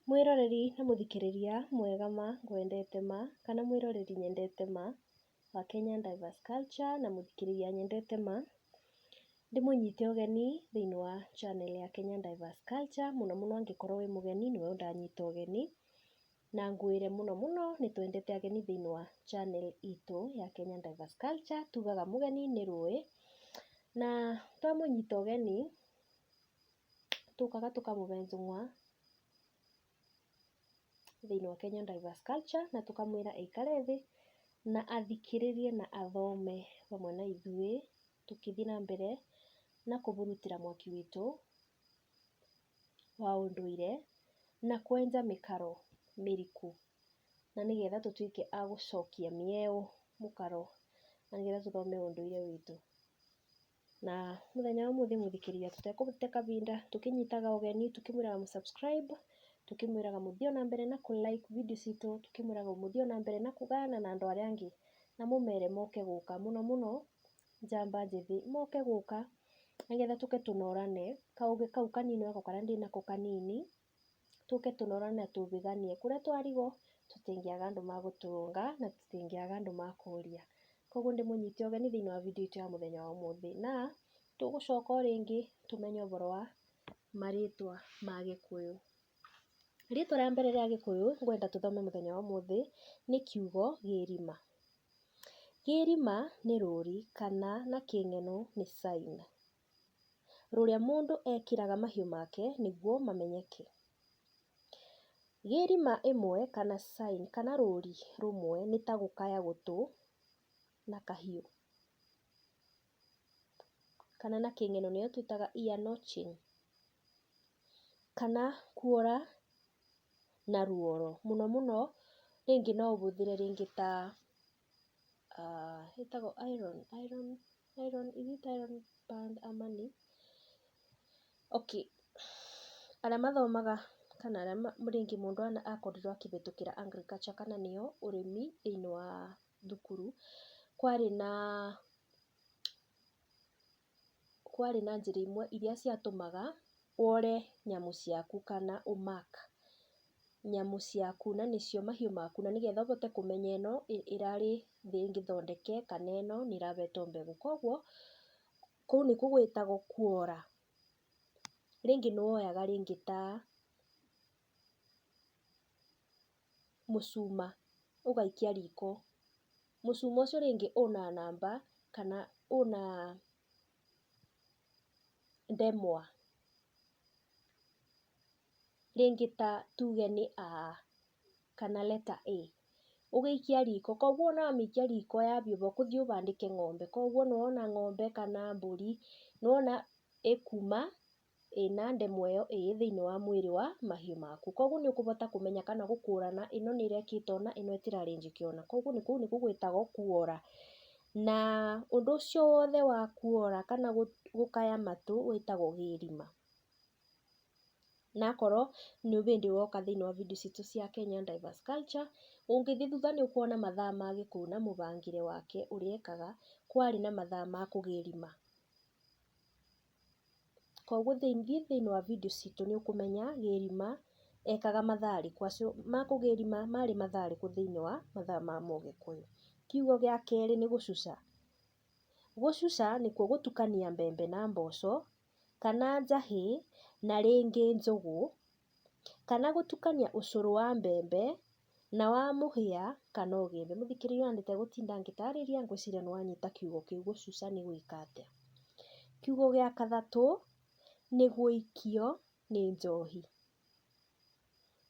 Mwĩroreri na mũthikĩrĩria mwega ma ngwendete ma kana mwĩroreri nyendete ma wa Kenyan Diverse Culture na mũthikĩrĩria nyendete ma, ndĩmũnyite ũgeni thĩinĩ wa channel ya Kenyan Diverse Culture. Mũno mũno angĩkorwo wĩ mũgeni nĩwe ũndanyita ũgeni, na ngwĩre mũno mũno nĩtwendete ageni thĩinĩ wa channel itũ ya Kenyan Diverse Culture. Tugaga mũgeni nĩ rũĩ, na twamũnyita ũgeni tũkaga tũkamũhe njũng'wa thĩinĩ wa Kenyan Diverse Culture, na tũkamwĩra aikare thĩ na athikĩrĩrie na athome hamwe na ithuĩ, tũkĩthiĩ na mbere na kũmũrutĩra mwaki witũ wa ũndũire na kwenja mĩkaro mĩriku, na nĩgetha tũtuĩke a gũcokia mĩeo mũkaro, na nĩgetha tũthome ũndũire witũ. Na mũthenya wa ũmũthĩ mũthikĩrĩria, tũtekũgũte kabinda tũkĩnyitaga ũgeni, tũkĩmwĩraga mũ subscribe, tũkĩmwĩraga mũthiĩ ona mbere na kũ like video citũ, tũkĩmwĩraga mũthiĩ ona mbere na kũgayana na andũ arĩa angĩ, na mũmere moke gũka, mũno mũno njamba njĩthĩ moke gũka, nĩgetha tũke tũnorane kaũgĩ kau kanini gaka karĩa ndĩnako kanini, tũke tũnorane na tũthiganie. Kũrĩa twarigwo tũtingĩaga andũ magũtũrũnga na tũtingĩaga andũ makũria. Koguo ndĩmũnyite ũgeni thĩinĩ wa video itũ ya mũthenya wa ũmũthĩ, na tũgũcoka o rĩngĩ tũmenye ũhoro wa marĩtwa ma Gĩkũyũ. Rĩtwa rĩa mbere rĩa Gĩkũyũ ngwenda tũthome mũthenya wa ũmũthĩ nĩ kiugo gĩrima. Gĩrima nĩ rũri kana na kĩng'eno nĩ sign rũrĩa mũndũ ekĩraga mahiũ make nĩguo mamenyeke. Gĩrima ĩmwe kana sign kana rũri rũmwe nĩ ta gũkaya gũtũ na kahiũ, kana na kĩng'eno nĩyo twĩtaga ear notching, kana kuora na ruoro. Mũno mũno rĩngĩ no ũhũthĩre rĩngĩ ta ĩtagwo iron band ama nĩ okay. Arĩa mathomaga kana arĩa rĩngĩ mũndũ akorirwo akĩhĩtũkĩra agriculture kana nĩyo ũrĩmi thĩinĩ wa thukuru, kwarĩ na njĩra imwe iria ciatũmaga wore nyamũ ciaku kana ũmark nyamũ ciaku, na nĩcio mahiũ maku, na nĩgetha ũhote kũmenya ĩno ĩrarĩ thĩ ngĩthondeke kana ĩno nĩ ĩrahetwo mbegũ. Koguo kũu nĩkuo gwĩtagwo kuora. Rĩngĩ nĩ woyaga rĩngĩ ta mũcuma ũgaikia riko, mũcuma ũcio rĩngĩ ũna namba kana ũna ndemwa, rĩngĩ ta tuge nĩ A kana letter A, ũgĩikia riko. Koguo ona wamĩikia riko yambia ũgũthiĩ ũbandĩke ng'ombe, koguo nĩwona ng'ombe kana mbũri nĩwona ĩkuma ĩna ndemwa ĩyo ĩ thĩinĩ wa mwĩrĩ wa mahiũ maku. Koguo nĩ ũkũhota kũmenya kana gũkũrana ĩno nĩ ĩrekĩte ũna, ĩno ĩtirarĩnjũkĩ ũna. Koguo kũu nĩkuo gwĩtagwo kuora. Na ũndũ ũcio wothe wa kuora kana gũkaya matũ wĩtagwo gĩrima. Na akorwo nĩ hĩndĩ woka thĩinĩ wa video citũ cia Kenyan Diverse Culture, ũngĩthiĩ thutha nĩ ũkuona mathaa ma Gĩkũyũ na mũbangĩre wake ũrĩa ekaga, kwarĩ na mathaa ma kũgĩrima. Koguo thĩinĩ wa video citũ nĩ ũkũmenya gĩrima ekaga mathaa rĩkũ, ma kũgĩrima marĩ mathaa rĩkũ thĩinĩ wa mathaa ma Mũgĩkũyũ. Kiugo gĩa kerĩ nĩ gũcuca. Gũcuca nĩkuo gũtukania mbembe na mboco kana njahĩ na rĩngĩ njũgũ, kana gũtukania ũcũrũ wa mbembe na wa mũhĩa kana ũgĩmbĩ. Mũthikĩrĩria ona nditegũtinda ngĩtarĩria, ngwĩciria nĩ wanyita kiugo kĩu gũcuca nĩ gwĩka atĩa. Kiugo gĩa gatatũ nĩ gũikio nĩ njohi.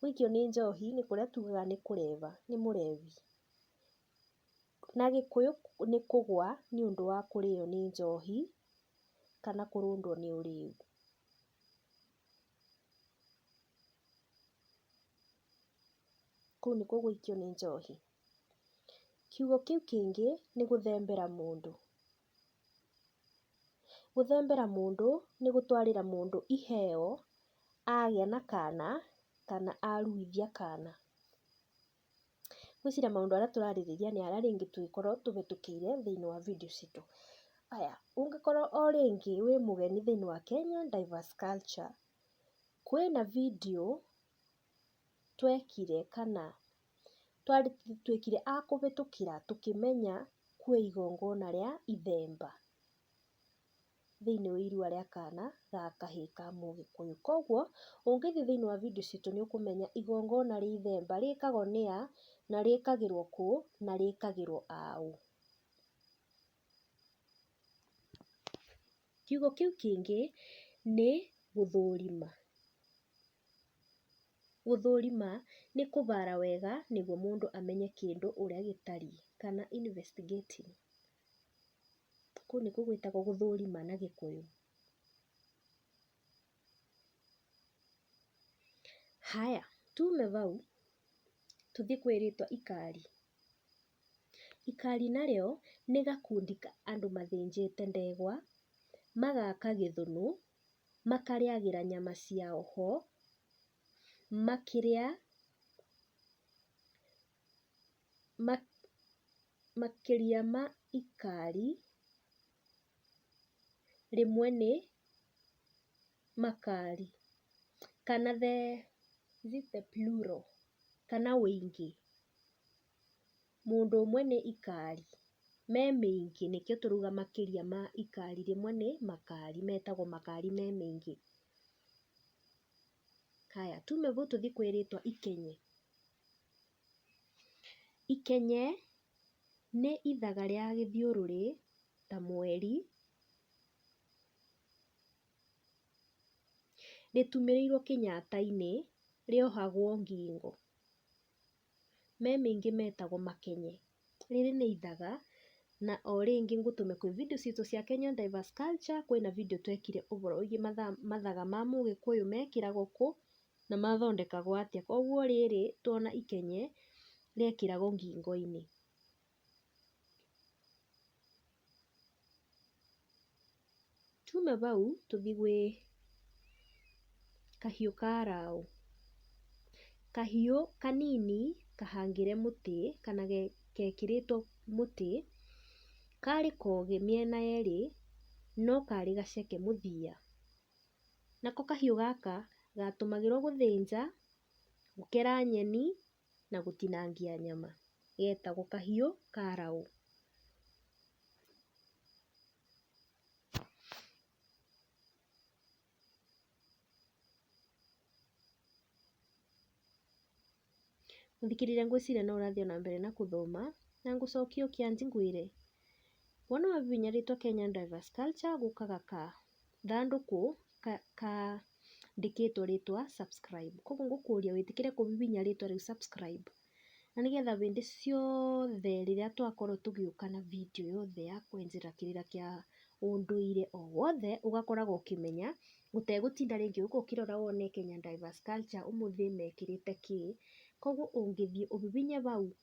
Gũikio nĩ njohi nĩ kũrĩa tugaga nĩ kũreva, nĩ mũrevi. Na Gĩkũyũ nĩ kũgũa nĩ ũndũ wa kũrĩo nĩ njohi kana kũrũndwo nĩ ũrĩu. Kũu nĩkuo gũikio nĩ njohi. Kiugo kĩu kĩngĩ nĩ gũthembera mũndũ. Gũthembera mũndũ nĩ gũtwarĩra mũndũ iheo agĩa na kana kana aruithia kana. Ngwĩciria maũndũ arĩa tũrarĩrĩria nĩ arĩa rĩngĩ tũngĩkorwo tũhĩtũkĩire thĩinĩ wa video citũ. Aya, ũngĩkorwo o rĩngĩ wĩ mũgeni thĩinĩ wa Kenyan Diverse Culture, kwĩna video twekire kana twarĩ twĩkire a kũhĩtũkĩra tũkĩmenya kwĩ igongona rĩa ithemba thĩinĩ wa irua rĩa kana ga kahĩĩ ka Mũgĩkũyũ. Koguo ũngĩthiĩ thĩinĩ wa video citũ nĩ ũkũmenya igongona rĩa ithemba rĩkagwo nĩ a, na rĩkagĩrwo kũ, na rĩkagĩrwo aũ. Kiugo kĩu kĩngĩ nĩ gũthũrima. Gũthũrima nĩ kũbara wega nĩguo mũndũ amenye kĩndũ ũrĩa gĩtariĩ kana investigating. Kũu nĩkuo gwĩtagwo gũthũrima na Gĩkũyũ. Haya, tume bau tũthiĩ kwĩ rĩtwa ikari. Ikari narĩo nĩ gakundi ka andũ mathĩnjĩte ndegwa, magaka gĩthũnũ, makarĩagĩra nyama ciao ho, makĩrĩa makĩria ma ikari rĩmwe nĩ makari kana the plural kana wĩingĩ. Mũndũ ũmwe nĩ ikari, me mĩingĩ nĩkĩo tũrauga makĩria ma ikari rĩmwe nĩ makari, metagwo makari me mĩingĩ. Haya, tume bau tũthiĩ kwĩ rĩtwa ikenye. Ikenye nĩ ithaga rĩa gĩthiũrũrĩ ta mweri, rĩtumĩrĩirwo kĩnyata-inĩ, rĩohagwo ngingo. Me mĩingĩ metagwo makenye. Rĩrĩ nĩ ithaga, na o rĩngĩ ngũtũme kwĩ video citũ cia Kenyan Diverse Culture, kwĩna video twekire ũboro wĩgiĩ mathaga ma Mũgĩkũyũ mekĩragwo kũ na mathondekagwo atĩa. Koguo rĩrĩ tuona ikenye rĩekĩragwo ngingo-inĩ. Tume bau tũthiĩ gwĩ kahiũ ka raũ. Kahiũ kanini kahangĩre mũtĩ kana gekĩrĩtwo mũtĩ, karĩ kogĩ mĩena yerĩ no karĩ gaceke mũthia. Nako kahiũ gaka gatũmagĩrwo gũthĩnja, gũkera nyeni na gũtinangia nyama. Getagwo kahiũ ka raũ. Mũthikĩrĩria ngwĩciria no ũrathiĩ na mbere na gũthoma na ngũcokia ũkĩanjia ngwĩre, wona wabibinya rĩtwa Kenyan Diverse Culture gũkaga gathandũkũ kandĩkĩtwo rĩtwa subscribe. Koguo ngũkũria wĩtĩkĩre kũbibinya rĩtwa rĩu subscribe, na nĩgetha hĩndĩ ciothe rĩrĩa twakorwo tũgĩũka na video yothe ya kwenjera kĩrĩra kĩa ũndũire o wothe ũgakoragwo ũkĩmenya, gũtegũtinda rĩngĩ gũkũ ũkĩrora wone Kenyan Diverse Culture ũmũthĩ mekĩrĩte kĩ. Koguo ũngĩthiĩ ũbibinye bau,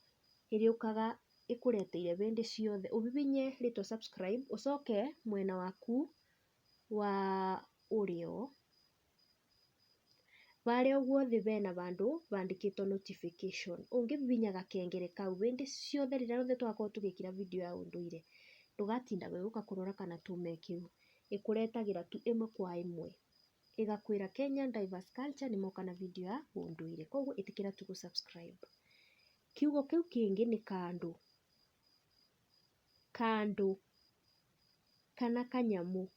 ĩrĩũkaga ĩkũreteire hĩndĩ ciothe. Ũbibinye rĩtwa subscribe, ũcoke mwena waku wa ũrĩo, harĩa ũguo thĩ bena bandũ bandĩkĩtwo notification. Ũngĩbibinya gakengere kau hĩndĩ ciothe rĩrĩa rĩothe twakorwo tũgĩkĩra video ya ũndũire, ndũgatinda gũka kũrora kana tume kĩu. Ĩkũretagĩra tu ĩmwe kwa ĩmwe, ĩgakwĩra Kenyan Diverse Culture nĩ moka na video ya ũndũire. Koguo ĩtĩkĩra tu gũ subscribe. Kiugo kĩu kĩngĩ nĩ kandũ. Kandũ kana kanyamũ,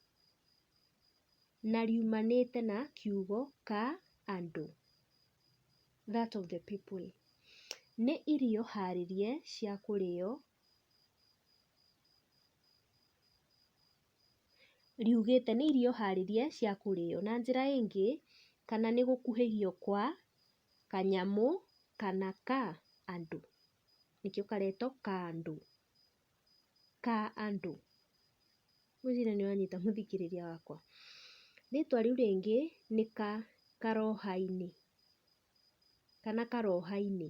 na riumanĩte na kiugo ka andũ, that of the people. Nĩ irio harĩrie cia kũrĩo, riugĩte nĩ irio harĩrie cia kũrĩo. Na njĩra ĩngĩ, kana nĩ gũkuhĩhio kwa kanyamũ kana ka andũ, nĩkĩo karetwo kandũ, ka andũ. Ngwĩciria nĩ wanyita mũthikĩrĩria wakwa. Rĩtwa rĩu rĩngĩ nĩ karoha-inĩ kana karoha-inĩ.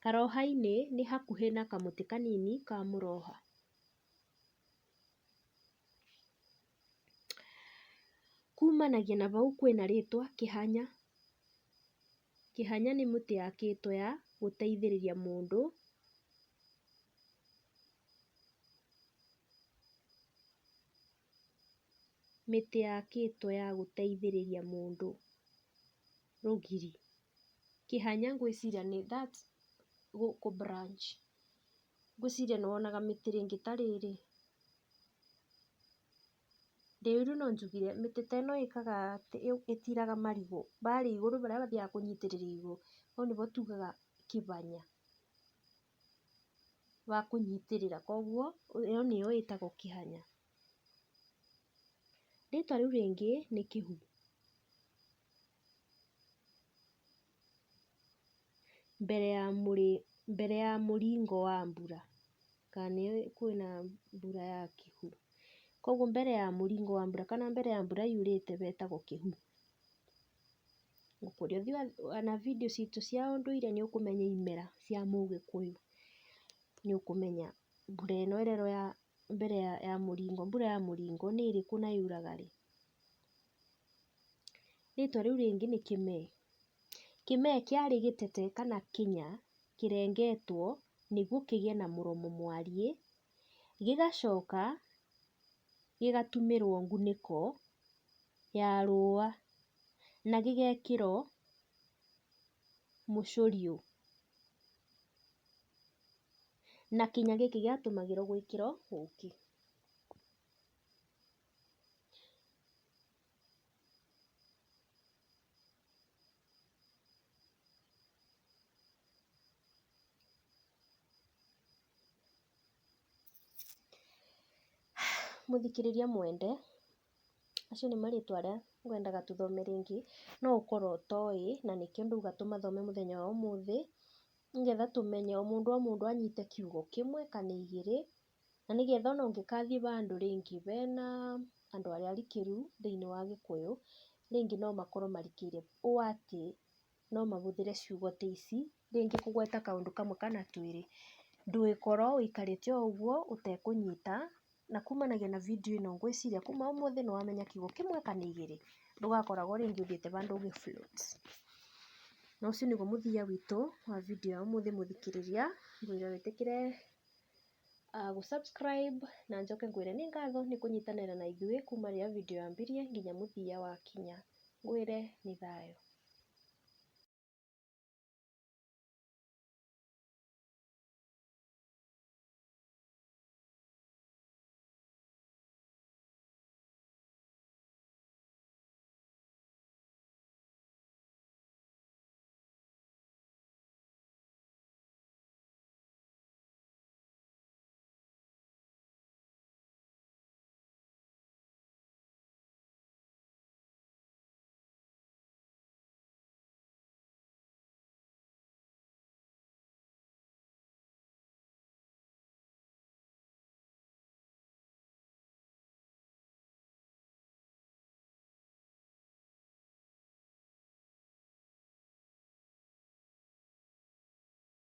Karoha-inĩ nĩ hakuhĩ na kamũtĩ kanini ka mũroha. Kumanagia na bau kwĩna rĩtwa kĩhanya. Kĩhanya nĩ mũtĩ yakĩtwo ya gũteithĩrĩria mũndũ mĩtĩ yakĩtwo ya gũteithĩrĩria mũndũ rũgiri. Kĩhanya ngwĩciria nĩ that gũkũ branch. Ngwĩciria nĩwonaga mĩtĩ rĩngĩ ta rĩrĩ. Rĩu no njugire mĩtĩ ta ĩno ĩkaga atĩ ĩtiraga marigũ harĩa igũrũ harĩa mathiaga kũnyitĩrĩra igũrũ, hau nĩho tugaga kĩbanya wa kũnyitĩrĩra, koguo ĩyo nĩyo ĩtagwo kĩhanya. Rĩtwa rĩu rĩngĩ nĩ kĩhu. Mbere ya mũringo wa mbura, kana kwĩna mbura ya kĩhu, koguo mbere ya mũringo wa mbura kana mbere ya mbura yurĩte hetagwo kĩhu. Kũrĩa ũthiĩ na video citũ cia ũndũire nĩũkũmenya imera cia mũgĩkũyũ, nĩũkũmenya mbura ĩno ĩrerwo ya mbere ya mũringo, mbura ya mũringo nĩ ĩrĩkũ na yuraga rĩ. Rĩtwa rĩu rĩngĩ nĩ kĩmee. Kĩmee kĩarĩ gĩtete kana kĩnya kĩrengetwo nĩguo kĩgĩe na mũromo mwariĩ, gĩgacoka gĩgatumĩrwo ngunĩko ya rũa na gĩgekĩrwo mũcũriũ, na kĩnya gĩkĩ gĩatũmagĩrwo gwĩkĩrwo ũkĩ. Mũthikĩrĩria mwende, acio nĩ marĩtwa arĩa ngwendaga tũthome rĩngĩ, no ũkorwo ũtoĩ na nĩkĩo ndauga tũmathome mũthenya wa ũmũthĩ, nĩgetha tũmenye o mũndũ anyite kiugo kĩmwe kana igĩrĩ, na nĩgetha ona ũngĩkathiĩ handũ rĩngĩ hena andũ arĩa arikĩru thĩinĩ wa Gĩkũyũ, rĩngĩ no makorwo marikĩire ũũ atĩ no mahũthĩre ciugo ta ici, rĩngĩ kũgweta kaũndũ kamwe kana twĩrĩ, ndũgĩkorwo ũikarĩte o ũguo ũtekũnyita, na kumanagia na video ĩno ngwĩciria kuma ũmũthĩ nĩwamenya kiugo kĩmwe kana igĩrĩ, ndũgakoragwo rĩngĩ ũthiĩte handũ ũgĩ float. Na ũcio nĩguo mũthia witũ wa video ya ũmũthĩ mũthikĩrĩria, ngwĩre wĩtĩkĩre gũ subscribe na njoke ngwĩre nĩ ngatho nĩ kũnyitanĩra na ithuĩ kuma rĩrĩa video yambirie nginya mũthia wakinya. Ngwĩre nĩ thayũ.